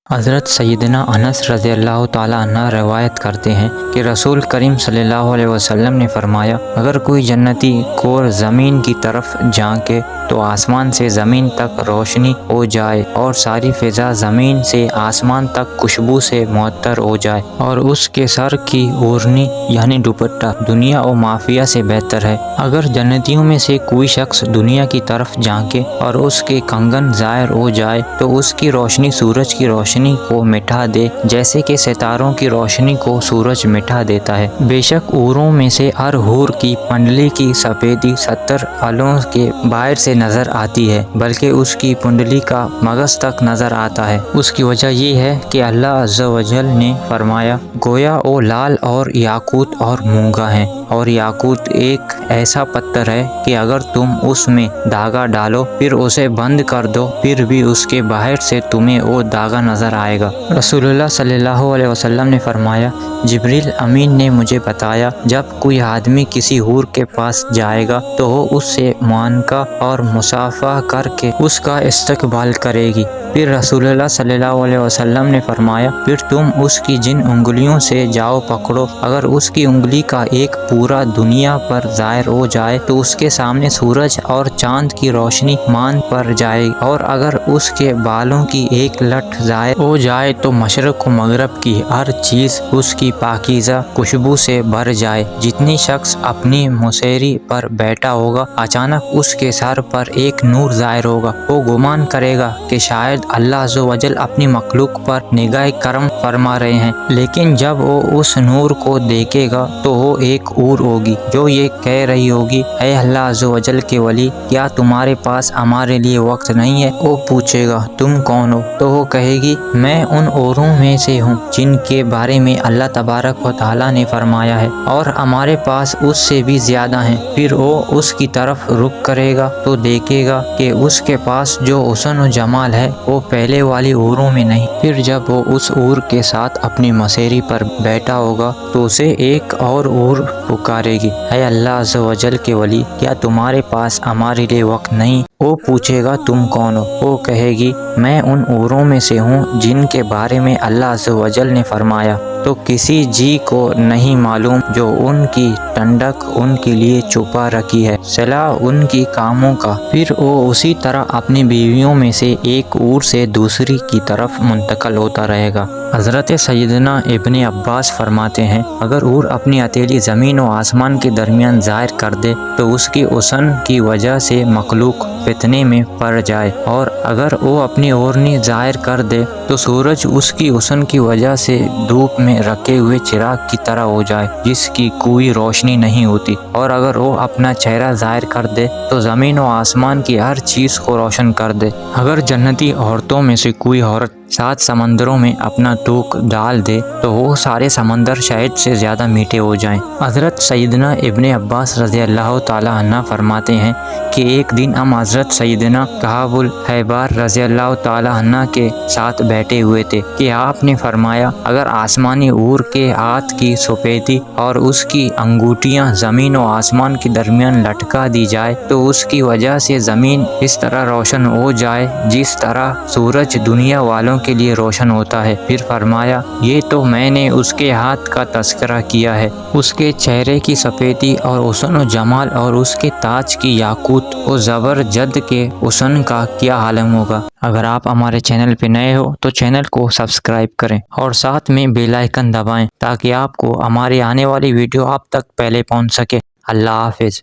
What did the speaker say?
حضرت سیدنا انس رضی اللہ تعالیٰ عنہ روایت کرتے ہیں کہ رسول کریم صلی اللہ علیہ وسلم نے فرمایا، اگر کوئی جنتی کور زمین کی طرف جھانکے تو آسمان سے زمین تک روشنی ہو جائے اور ساری فضا زمین سے آسمان تک خوشبو سے معطر ہو جائے، اور اس کے سر کی اوڑھنی یعنی دوپٹہ دنیا و مافیہ سے بہتر ہے۔ اگر جنتیوں میں سے کوئی شخص دنیا کی طرف جھانکے اور اس کے کنگن ظاہر ہو جائے تو اس کی روشنی سورج کی روشنی کو مٹا دے، جیسے کہ ستاروں کی روشنی کو سورج مٹا دیتا ہے۔ بے شک حوروں میں سے ہر حور کی پنڈلی کی سفیدی 70 علوں کے باہر سے نظر آتی ہے، بلکہ اس کی پنڈلی کا مغز تک نظر آتا ہے۔ اس کی وجہ یہ ہے کہ اللہ عز و جل نے فرمایا، گویا وہ لال اور یاقوت اور مونگا ہیں، اور یاقوت ایک ایسا پتھر ہے کہ اگر تم اس میں دھاگا ڈالو پھر اسے بند کر دو، پھر بھی اس کے باہر سے تمہیں وہ دھاگا نظر آئے گا۔ رسول اللہ صلی اللہ علیہ وسلم نے فرمایا، جبریل امین نے مجھے بتایا، جب کوئی آدمی کسی حور کے پاس جائے گا تو وہ اس سے معانقہ اور مصافحہ کر کے اس کا استقبال کرے گی۔ پھر رسول اللہ صلی اللہ علیہ وسلم نے فرمایا، پھر تم اس کی جن انگلیوں سے جاؤ پکڑو، اگر اس کی انگلی کا ایک پورا دنیا پر ظاہر ہو جائے تو اس کے سامنے سورج اور چاند کی روشنی مان پر جائے، اور اگر اس کے بالوں کی ایک لٹ ظاہر ہو جائے تو مشرق و مغرب کی ہر چیز اس کی پاکیزہ خوشبو سے بھر جائے۔ جتنی شخص اپنی مسیری پر بیٹھا ہوگا، اچانک اس کے سر پر ایک نور ظاہر ہوگا، وہ گمان کرے گا کہ شاید اللہ عز و جل اپنی مخلوق پر نگاہ کرم فرما رہے ہیں، لیکن جب وہ اس نور کو دیکھے گا تو وہ ایک حور ہوگی جو یہ کہہ رہی ہوگی، اے اللہ عز و جل کے ولی، کیا تمہارے پاس ہمارے لیے وقت نہیں ہے؟ وہ پوچھے گا، تم کون ہو؟ تو وہ کہے گی، میں ان عوروں میں سے ہوں جن کے بارے میں اللہ تبارک و تعالیٰ نے فرمایا ہے، اور ہمارے پاس اس سے بھی زیادہ ہیں۔ پھر وہ اس کی طرف رخ کرے گا تو دیکھے گا کہ اس کے پاس جو حسن و جمال ہے وہ پہلے والی حوروں میں نہیں۔ پھر جب وہ اس حور کے ساتھ اپنی مسیری پر بیٹھا ہوگا تو اسے ایک اور حور پکارے گی، اے اللہ عز و جل کے ولی، کیا تمہارے پاس ہمارے لیے وقت نہیں؟ وہ پوچھے گا، تم کون ہو؟ وہ کہے گی، میں ان حوروں میں سے ہوں جن کے بارے میں اللہ عز و جل نے فرمایا، تو کسی جی کو نہیں معلوم جو ان کی ٹھنڈک ان کے لیے چھپا رکھی ہے، صلہ ان کی کاموں کا۔ پھر وہ اسی طرح اپنی بیویوں میں سے ایک حور سے دوسری کی طرف منتقل ہوتا رہے گا۔ حضرت سیدنا ابن عباس فرماتے ہیں، اگر حور اپنی ہتھیلی زمین و آسمان کے درمیان ظاہر کر دے تو اس کی حسن کی وجہ سے مخلوق فتنے میں پڑ جائے، اور اگر وہ اپنی اوڑھنی ظاہر کر دے تو سورج اس کی حسن کی وجہ سے دھوپ میں رکھے ہوئے چراغ کی طرح ہو جائے جس کی کوئی روشنی نہیں ہوتی، اور اگر وہ اپنا چہرہ ظاہر کر دے تو زمین و آسمان کی ہر چیز کو روشن کر دے۔ اگر جنتی عورتوں میں سے کوئی عورت 7 سمندروں میں اپنا تھوک ڈال دے تو وہ سارے سمندر شہد سے زیادہ میٹھے ہو جائیں۔ حضرت سیدنا ابن عباس رضی اللہ تعالی عنہ فرماتے ہیں کہ ایک دن ہم حضرت سیدنا کعب الاحبار رضی اللہ تعالی عنہ کے ساتھ بیٹھے ہوئے تھے کہ آپ نے فرمایا، اگر آسمانی حور کے ہاتھ کی سفیدی اور اس کی انگوٹھیاں زمین و آسمان کے درمیان لٹکا دی جائے تو اس کی وجہ سے زمین اس طرح روشن ہو جائے جس طرح سورج دنیا والوں کے لیے روشن ہوتا ہے۔ پھر فرمایا، یہ تو میں نے اس کے ہاتھ کا تذکرہ کیا ہے، اس کے چہرے کی سفیدی اور حسن و جمال اور اس کے تاج کی یاقوت و زبر جد کے حسن کا کیا عالم ہوگا۔ اگر آپ ہمارے چینل پہ نئے ہو تو چینل کو سبسکرائب کریں اور ساتھ میں بیل آئیکن دبائیں تاکہ آپ کو ہماری آنے والی ویڈیو آپ تک پہلے پہنچ سکے۔ اللہ حافظ۔